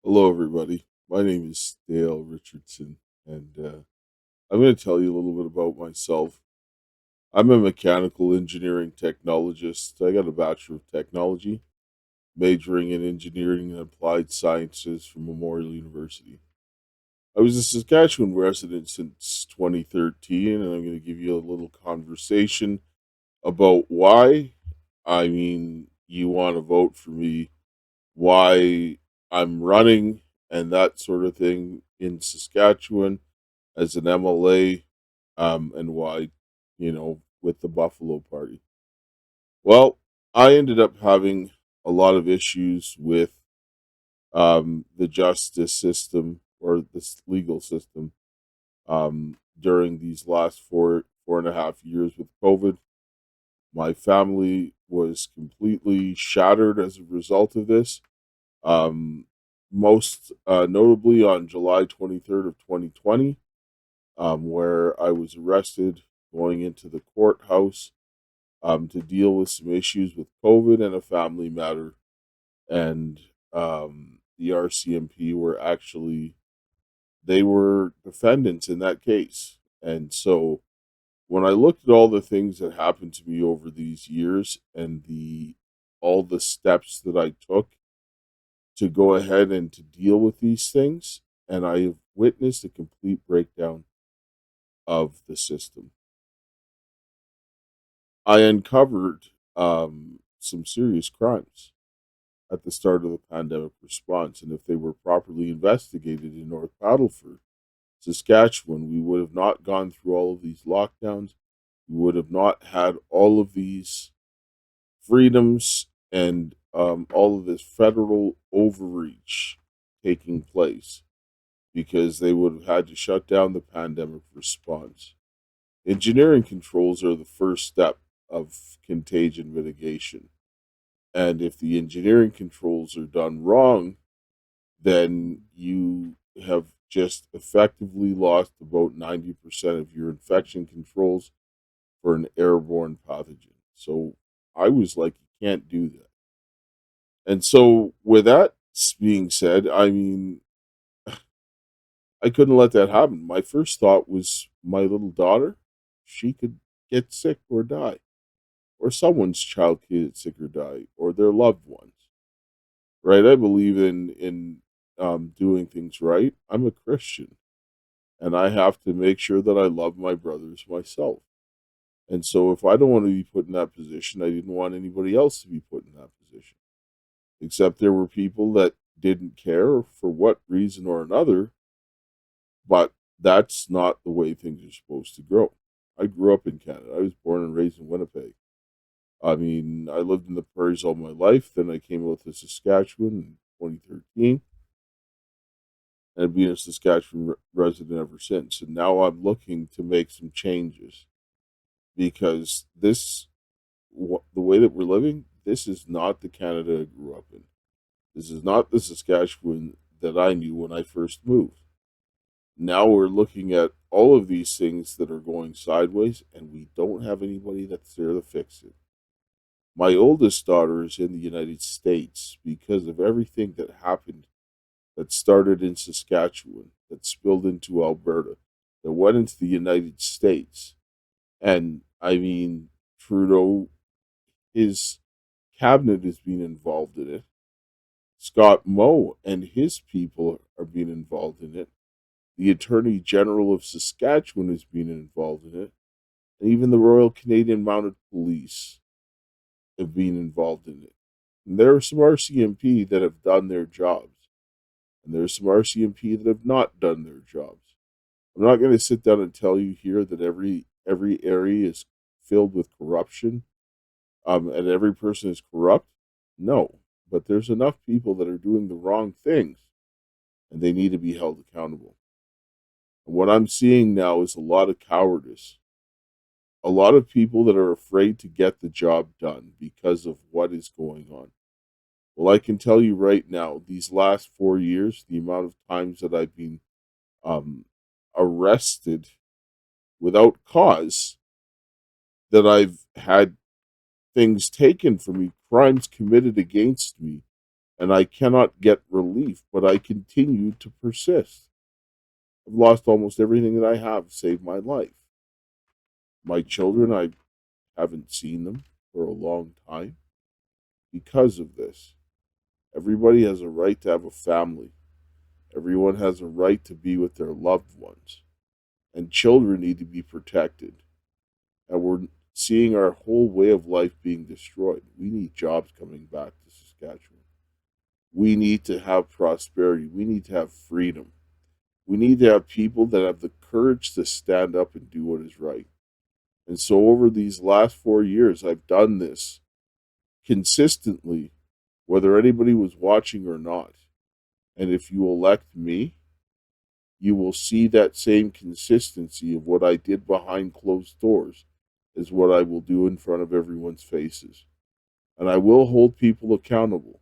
Hello, everybody. My name is Dale Richardson, and I'm going to tell you a little bit about myself. I'm a mechanical engineering technologist. I got a Bachelor of Technology, majoring in engineering and applied sciences from Memorial University. I was a Saskatchewan resident since 2013, and I'm going to give you a little conversation about why. You want to vote for me, why I'm running, and that sort of thing in Saskatchewan as an MLA, and why, with the Buffalo Party. Well, I ended up having a lot of issues with the justice system or this legal system during these last four and a half years with COVID. My family was completely shattered as a result of this. Um, Most notably on July 23rd of 2020, where I was arrested going into the courthouse to deal with some issues with COVID and a family matter. And the RCMP were actually, they were defendants in that case. And so when I looked at all the things that happened to me over these years and the all the steps that I took to go ahead and to deal with these things, and I have witnessed a complete breakdown of the system. I uncovered some serious crimes at the start of the pandemic response, and if they were properly investigated in North Battleford, Saskatchewan, we would have not gone through all of these lockdowns. We would have not had all of these freedoms and all of this federal overreach taking place, because they would have had to shut down the pandemic response. Engineering controls are the first step of contagion mitigation. And if the engineering controls are done wrong, then you have just effectively lost about 90% of your infection controls for an airborne pathogen. So I was like, you can't do that. And so, with that being said, I couldn't let that happen. My first thought was my little daughter. She could get sick or die, or someone's child could get sick or die, or their loved ones. Right? I believe in doing things right. I'm a Christian, and I have to make sure that I love my brothers myself. And so, if I don't want to be put in that position, I didn't want anybody else to be put in that position. Except there were people that didn't care for what reason or another. But that's not the way things are supposed to grow. I grew up in Canada. I was born and raised in Winnipeg. I lived in the prairies all my life. Then I came out to Saskatchewan in 2013, and I've been a Saskatchewan resident ever since. And now I'm looking to make some changes, because the way that we're living, this is not the Canada I grew up in. This is not the Saskatchewan that I knew when I first moved. Now we're looking at all of these things that are going sideways, and we don't have anybody that's there to fix it. My oldest daughter is in the United States because of everything that happened, that started in Saskatchewan, that spilled into Alberta, that went into the United States. And Trudeau, his cabinet is being involved in it. Scott Moe and his people are being involved in it. The Attorney General of Saskatchewan has been involved in it, and even the Royal Canadian Mounted Police have been involved in it. And there are some RCMP that have done their jobs, and there are some RCMP that have not done their jobs. I'm not going to sit down and tell you here that every area is filled with corruption, and every person is corrupt. No, but there's enough people that are doing the wrong things, and they need to be held accountable. And what I'm seeing now is a lot of cowardice, a lot of people that are afraid to get the job done because of what is going on. Well, I can tell you right now, these last 4 years, the amount of times that I've been um, arrested without cause, that I've had things taken from me, crimes committed against me, and I cannot get relief, but I continue to persist. I've lost almost everything that I have saved my life. My children, I haven't seen them for a long time because of this. Everybody has a right to have a family. Everyone has a right to be with their loved ones. And children need to be protected. And we're seeing our whole way of life being destroyed. We need jobs coming back to Saskatchewan. We need to have prosperity. We need to have freedom. We need to have people that have the courage to stand up and do what is right. And so, over these last 4 years, I've done this consistently, whether anybody was watching or not. And if you elect me, you will see that same consistency of what I did behind closed doors is what I will do in front of everyone's faces. And I will hold people accountable,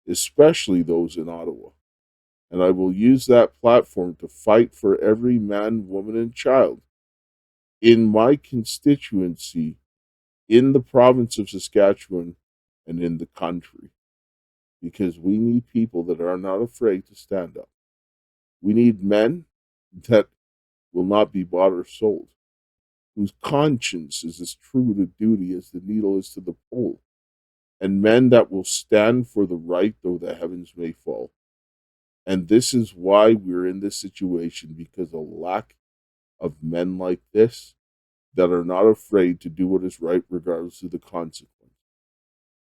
especially those in Ottawa. And I will use that platform to fight for every man, woman, and child in my constituency, in the province of Saskatchewan, and in the country. Because we need people that are not afraid to stand up. We need men that will not be bought or sold, whose conscience is as true to duty as the needle is to the pole, and men that will stand for the right though the heavens may fall. And this is why we're in this situation, because a lack of men like this that are not afraid to do what is right regardless of the consequence.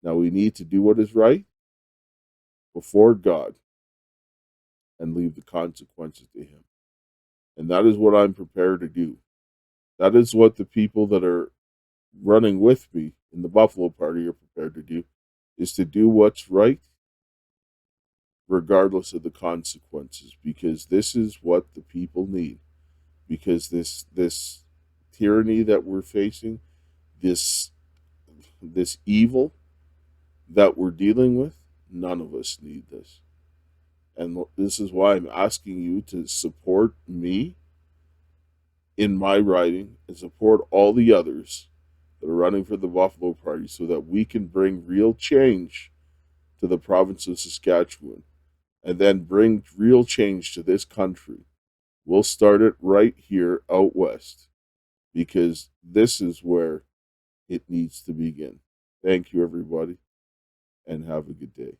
Now we need to do what is right before God and leave the consequences to Him. And that is what I'm prepared to do. That is what the people that are running with me in the Buffalo Party are prepared to do, is to do what's right regardless of the consequences, because this is what the people need. Because this tyranny that we're facing, this evil that we're dealing with, none of us need this. And this is why I'm asking you to support me in my riding and support all the others that are running for the Buffalo Party so that we can bring real change to the province of Saskatchewan and then bring real change to this country. We'll start it right here out west because this is where it needs to begin. Thank you, everybody, and have a good day.